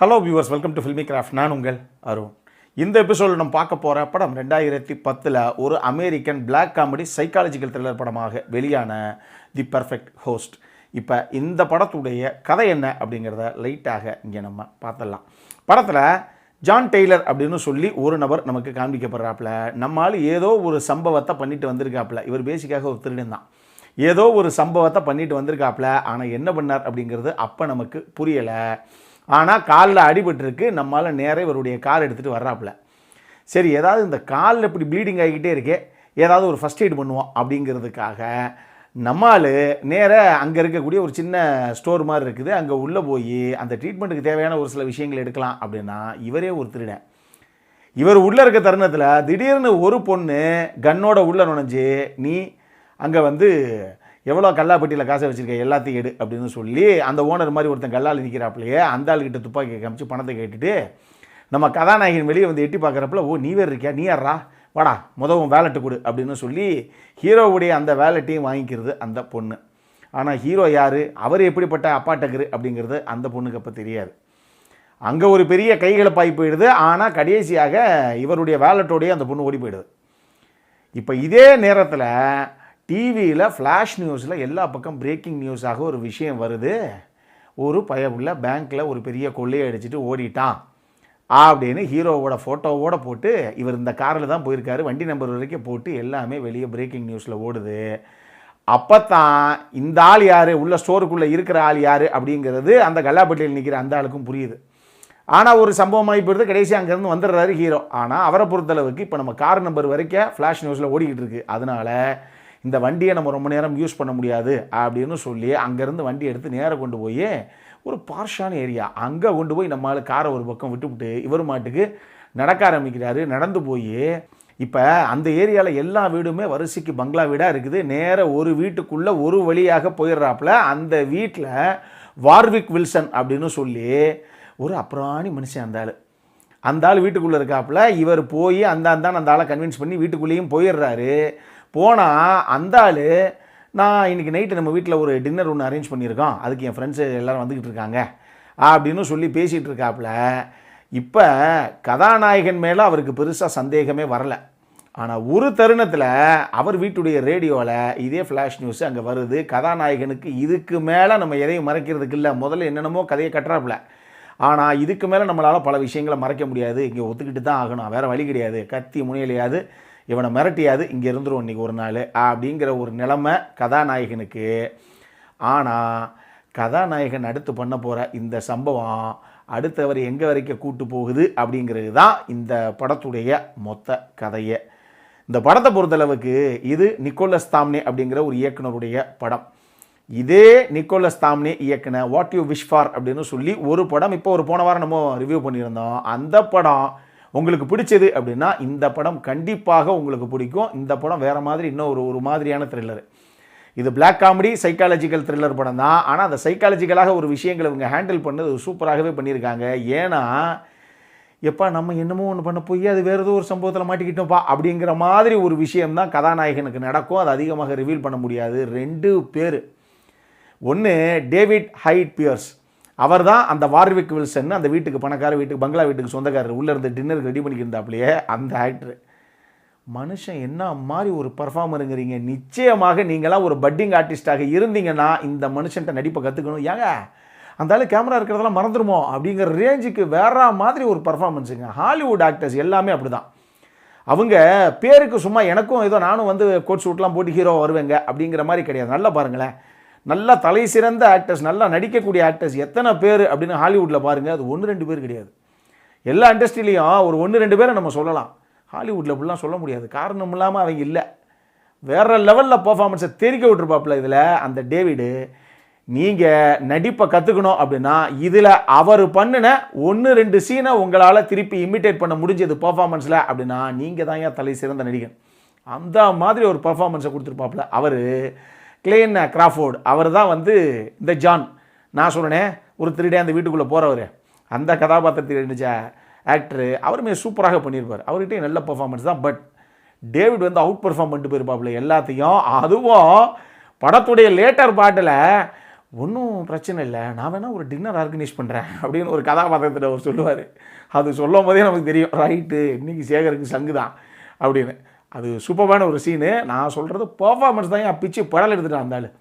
Hello viewers, welcome to filmi craft. நான் உங்கள் அருண். இந்த எபிசோடில் நம்ம பார்க்க போகிற படம் 2010 ஒரு American black comedy psychological thriller படமாக வெளியான தி பர்ஃபெக்ட் ஹோஸ்ட். இப்போ இந்த படத்துடைய கதை என்ன அப்படிங்கிறத லைட்டாக இங்கே நம்ம பார்த்துடலாம். படத்தில் ஜான் டெய்லர் அப்படின்னு சொல்லி ஒரு நபர் நமக்கு காண்பிக்கப்படுறாப்புல. நம்மால் ஏதோ ஒரு சம்பவத்தை பண்ணிட்டு வந்திருக்காப்புல. இவர் பேசிக்காக ஒரு திருடன் தான். ஏதோ ஒரு சம்பவத்தை பண்ணிட்டு வந்திருக்காப்புல. ஆனால் என்ன பண்ணார் அப்படிங்கிறது அப்போ நமக்கு புரியலை. ஆனால் காலில் அடிபட்டுருக்கு. நம்மளால் நேராக இவருடைய கார் எடுத்துகிட்டு வர்றாப்புல. சரி, ஏதாவது இந்த காலில் இப்படி ப்ளீடிங் ஆகிக்கிட்டே இருக்கே, ஏதாவது ஒரு ஃபஸ்ட் எய்ட் பண்ணுவோம் அப்படிங்கிறதுக்காக நம்மால் நேராக அங்கே இருக்கக்கூடிய ஒரு சின்ன ஸ்டோர் மாதிரி இருக்குது, அங்கே உள்ளே போய் அந்த ட்ரீட்மெண்ட்டுக்கு தேவையான ஒரு சில விஷயங்கள் எடுக்கலாம் அப்படின்னா இவரே ஒரு திருடன். இவர் உள்ளே இருக்க தருணத்தில் திடீர்னு ஒரு பொண்ணு கன்னோட உள்ளே நுழைஞ்சு, நீ அங்கே எவ்வளோ கல்லாப்பட்டியில் காசை வச்சுருக்க, எல்லாத்தையும் எடு அப்படின்னு சொல்லி அந்த ஓனர் மாதிரி ஒருத்தன் கல்லால் நிற்கிறாப்புலையே அந்த ஆள்கிட்ட துப்பாக்கி காமிச்சு பணத்தை கேட்டுட்டு நம்ம கதாநாயகன் வெளியே எட்டி பார்க்குறப்பல, ஓ நீ வேறு இருக்கியா, நீ யாரா, வாடா முதவும் வேலெட்டு கொடு அப்படின்னு சொல்லி ஹீரோவுடைய அந்த வேலெட்டையும் வாங்கிக்கிறது அந்த பொண்ணு. ஆனால் ஹீரோ யார், அவர் எப்படிப்பட்ட அப்பாட்டகரு அப்படிங்கிறது அந்த பொண்ணுக்கு அப்போ தெரியாது. அங்கே ஒரு பெரிய கைகலப்பாகி போயிடுது. ஆனால் கடைசியாக இவருடைய வேலெட்டோடையே அந்த பொண்ணு ஓடி போயிடுது. இப்போ இதே நேரத்தில் டிவியில் ஃப்ளாஷ் நியூஸில் எல்லா பக்கம் பிரேக்கிங் நியூஸாக ஒரு விஷயம் வருது. ஒரு பயவுள்ள பேங்க்கில் ஒரு பெரிய கொள்ளையை அடிச்சுட்டு ஓடிட்டான் அப்படின்னு ஹீரோவோட ஃபோட்டோவோடு போட்டு, இவர் இந்த காரில் தான் போயிருக்காரு, வண்டி நம்பர் வரைக்கும் போட்டு எல்லாமே வெளியே பிரேக்கிங் நியூஸில் ஓடுது. அப்போ தான் இந்த ஆள் யார், உள்ள ஸ்டோருக்குள்ளே இருக்கிற ஆள் யார் அப்படிங்கிறது அந்த கல்லாப்பட்டியில் நிற்கிற அந்த ஆளுக்கும் புரியுது. ஆனால் ஒரு சம்பவமாகி போயிடுது. கடைசி அங்கேருந்து வந்துடுறாரு ஹீரோ. ஆனால் அவரை பொறுத்தளவுக்கு இப்போ நம்ம கார் நம்பர் வரைக்கும் ஃப்ளாஷ் நியூஸில் ஓடிக்கிட்டு இருக்குது. அதனால் இந்த வண்டியை நம்ம ரொம்ப நேரம் யூஸ் பண்ண முடியாது அப்படின்னு சொல்லி அங்கேருந்து வண்டி எடுத்து நேராக கொண்டு போய் ஒரு பார்ஷான ஏரியா அங்கே கொண்டு போய் நம்மளால் காரை ஒரு பக்கம் விட்டுவிட்டு இவர் மாட்டுக்கு நடக்க ஆரம்பிக்கிறாரு. நடந்து போய் இப்போ அந்த ஏரியாவில் எல்லா வீடுமே வரிசைக்கு பங்களா வீடாக இருக்குது. நேராக ஒரு வீட்டுக்குள்ளே ஒரு வழியாக போயிடுறாப்புல. அந்த வீட்டில் வார்விக் வில்சன் அப்படின்னு சொல்லி ஒரு அப்புறாணி மனுஷன் அந்த ஆள் வீட்டுக்குள்ளே இருக்காப்புல. இவர் போய் அந்த ஆளை கன்வின்ஸ் பண்ணி வீட்டுக்குள்ளேயும் போயிடுறாரு. போனால் அந்த ஆள், நான் இன்றைக்கி நைட்டு நம்ம வீட்டில் ஒரு டின்னர் ஒன்று அரேஞ்ச் பண்ணியிருக்கோம், அதுக்கு என் ஃப்ரெண்ட்ஸு எல்லோரும் வந்துக்கிட்டு இருக்காங்க அப்படின்னு சொல்லி பேசிகிட்டு இருக்காப்புல. இப்போ கதாநாயகன் மேலே அவருக்கு பெருசாக சந்தேகமே வரலை. ஆனால் ஒரு தருணத்தில் அவர் வீட்டுடைய ரேடியோவில் இதே ஃப்ளாஷ் நியூஸ் அங்கே வருது. கதாநாயகனுக்கு இதுக்கு மேலே நம்ம எதையும் மறைக்கிறதுக்கு இல்லை, முதல்ல என்னென்னமோ கதையை கட்டுறாப்புல. ஆனால் இதுக்கு மேலே நம்மளால் பல விஷயங்களை மறைக்க முடியாது, இங்கே ஒத்துக்கிட்டு தான் ஆகணும், வேறு வழி கிடையாது, கத்தி முனையிலையாது இவனை மிரட்டியாது இங்கே இருந்துரும் இன்றைக்கி ஒரு நாள் அப்படிங்கிற ஒரு நிலைமை கதாநாயகனுக்கு. ஆனால் கதாநாயகன் அடுத்து பண்ண போகிற இந்த சம்பவம் அடுத்தவர் எங்கே வரைக்கும் கூட்டு போகுது அப்படிங்கிறது தான் இந்த படத்துடைய மொத்த கதையை. இந்த படத்தை பொறுத்தளவுக்கு இது நிக்கோலஸ் தாம்னே அப்படிங்கிற ஒரு இயக்குனருடைய படம். இதே நிக்கோலஸ் தாம்னே இயக்குன வாட் யூ விஷ் ஃபார் அப்படின்னு சொல்லி ஒரு படம் இப்போ போன வாரம் நம்ம ரிவ்யூ பண்ணியிருந்தோம். அந்த படம் உங்களுக்கு பிடிச்சது அப்படின்னா இந்த படம் கண்டிப்பாக உங்களுக்கு பிடிக்கும். இந்த படம் வேறு மாதிரி இன்னும் ஒரு மாதிரியான த்ரில்லர். இது பிளாக் காமெடி சைக்காலஜிக்கல் த்ரில்லர் படம் தான். ஆனால் அந்த சைக்காலஜிக்கலாக ஒரு விஷயங்களை இவங்க ஹேண்டில் பண்ணது சூப்பராகவே பண்ணியிருக்காங்க. ஏன்னா எப்போ நம்ம என்னமோ ஒன்று பண்ண போய் அது வேறு ஏதோ ஒரு சம்பவத்தில் மாட்டிக்கிட்டோம்ப்பா அப்படிங்கிற மாதிரி ஒரு விஷயம்தான் கதாநாயகனுக்கு நடக்கும். அது அதிகமாக ரிவீல் பண்ண முடியாது. 2 பேர். ஒன்று டேவிட் ஹைட் பியர்ஸ், அவர் தான் அந்த வார்விக் வில்சன், அந்த வீட்டுக்கு பணக்கார வீட்டுக்கு பங்களா வீட்டுக்கு சொந்தக்காரர், உள்ளே இருந்து டின்னருக்கு ரெடி பண்ணிக்கிருந்தாப்புலையே அந்த ஆக்டர். மனுஷன் என்ன மாதிரி ஒரு பர்ஃபார்மருங்கிறீங்க. நிச்சயமாக நீங்களாம் ஒரு பட்டிங் ஆர்டிஸ்டாக இருந்தீங்கன்னா இந்த மனுஷன்ட்ட நடிப்பை கற்றுக்கணும். ஏங்க அந்த ஆள் கேமரா இருக்கிறதெல்லாம் மறந்துடுமோ அப்படிங்கிற ரேஞ்சுக்கு வேற மாதிரி ஒரு பர்ஃபார்மன்ஸுங்க. ஹாலிவுட் ஆக்டர்ஸ் எல்லாமே அப்படி தான். அவங்க பேருக்கு சும்மா எனக்கும் ஏதோ நானும் கோட் சூட்லாம் போட்டு ஹீரோ வருவேங்க அப்படிங்கிற மாதிரி கிடையாது. நல்லா பாருங்களேன், நல்லா தலை சிறந்த ஆக்டர்ஸ், நல்லா நடிக்கக்கூடிய ஆக்டர்ஸ் எத்தனை பேர் அப்படின்னு ஹாலிவுட்டில் பாருங்கள். அது 1-2 பேர் கிடையாது. எல்லா இண்டஸ்ட்ரியிலையும் ஒரு 1-2 பேரை நம்ம சொல்லலாம். ஹாலிவுட்டில் அப்படிலாம் சொல்ல முடியாது. காரணம் இல்லாமல் அவங்க இல்லை, வேறு லெவலில் பர்ஃபார்மன்ஸை தெரிக்க விட்டுருப்பாப்புல. இதில் அந்த டேவிடு, நீங்கள் நடிப்பை கற்றுக்கணும் அப்படின்னா இதில் அவர் பண்ணின 1-2 சீனை உங்களால் திருப்பி இமிட்டேட் பண்ண முடிஞ்சது பர்ஃபார்மன்ஸில் அப்படின்னா நீங்கள் தான் ஏன் தலை சிறந்த நடிகன். அந்த மாதிரி ஒரு பர்ஃபார்மன்ஸை கொடுத்துருப்பாப்புல. அவர் கிளேன் கிராஃபோர்டு, அவர் தான் இந்த ஜான், நான் சொல்கிறேன் ஒரு திருடே அந்த வீட்டுக்குள்ளே போகிறவர், அந்த கதாபாத்திரத்தில் இருந்துச்ச ஆக்டரு, அவருமே சூப்பராக பண்ணியிருப்பார். அவர்கிட்டே நல்ல பர்ஃபார்மன்ஸ் தான். பட் டேவிட் அவுட் பர்ஃபார்ம் பண்ணிட்டு போயிருப்பாப்புல எல்லாத்தையும். அதுவும் படத்துடைய லேட்டர் பாட்டில் ஒன்றும் பிரச்சனை இல்லை, நான் வேணால் ஒரு டின்னர் ஆர்கனைஸ் பண்ணுறேன் அப்படின்னு ஒரு கதாபாத்திரத்தில் அவர் சொல்லுவார். அது சொல்லும் போதே நமக்கு தெரியும், ரைட்டு இன்றைக்கி சேகருக்கு சங்கு தான் அப்படின்னு. அது சூப்பரான ஒரு சீனு. நான் சொல்கிறது பர்ஃபார்மன்ஸ் தான் என் பிச்சு படல் எடுத்துகிட்டு வந்தாலும்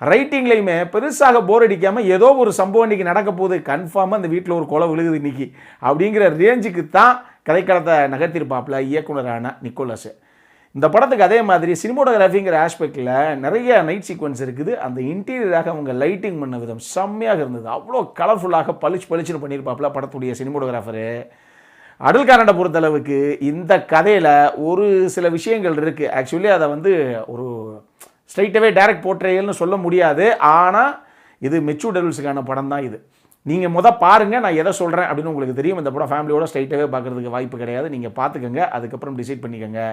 ரைட்டிங்லேயுமே பெருசாக போர் அடிக்காமல் ஏதோ ஒரு சம்பவம் இன்றைக்கி நடக்க போகுது, கன்ஃபார்மாக அந்த வீட்டில் ஒரு கொலை விழுகுது இன்றைக்கி அப்படிங்கிற ரேஞ்சுக்கு தான் கதைக்களத்தை நகர்த்திருப்பாப்பில் இயக்குனரான நிக்கோலஸ். இந்த படத்துக்கு அதே மாதிரி சினிமோட்டோகிராஃபிங்கிற ஆஸ்பெக்டில் நிறைய நைட் சீக்வன்ஸ் இருக்குது. அந்த இன்டீரியராக அவங்க லைட்டிங் பண்ண விதம் செம்மையாக இருந்தது. அவ்வளோ கலர்ஃபுல்லாக பளிச்சுன்னு பண்ணியிருப்பாப்பில் படத்துடைய சினிமோட்டோகிராஃபரு. அடல்காரனை பொறுத்தளவுக்கு இந்த கதையில் ஒரு சில விஷயங்கள் இருக்குது. ஆக்சுவலி அதை வந்து ஒரு ஸ்ட்ரைட்டாகவே டைரக்ட் போர்ட்ரேயல்னு சொல்ல முடியாது. ஆனால் இது மெச்சூர் டெவல்ஸுக்கான படம் தான் இது. நீங்கள் பாருங்கள், நான் எதை சொல்கிறேன் அப்படின்னு உங்களுக்கு தெரியும். இந்த படம் ஃபேமிலியோட ஸ்ட்ரைட்டாகவே பார்க்குறதுக்கு வாய்ப்பு கிடையாது. நீங்கள் பார்த்துக்கங்க, அதுக்கப்புறம் டிசைட் பண்ணிக்கோங்க.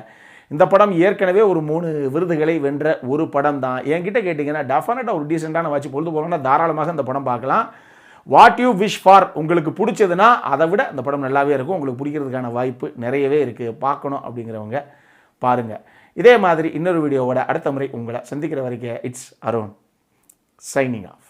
இந்த படம் ஏற்கனவே ஒரு 3 விருதுகளை வென்ற ஒரு படம் தான். என்கிட்ட கேட்டிங்கன்னா டெஃபினட்டாக ஒரு டீசெண்டான வாட்சி பொழுது போகணும்னா தாராளமாக இந்த படம் பார்க்கலாம். வாட் யூ விஷ் ஃபார் உங்களுக்கு பிடிச்சதுன்னா அதை விட இந்த படம் நல்லாவே இருக்கும். உங்களுக்கு பிடிக்கிறதுக்கான வாய்ப்பு நிறையவே இருக்குது. பார்க்கணும் அப்படிங்கிறவங்க பாருங்கள். இதே மாதிரி இன்னொரு வீடியோவோட அடுத்த முறை உங்களை சந்திக்கிற வரைக்கும் இட்ஸ் அருண் சைனிங் ஆஃப்.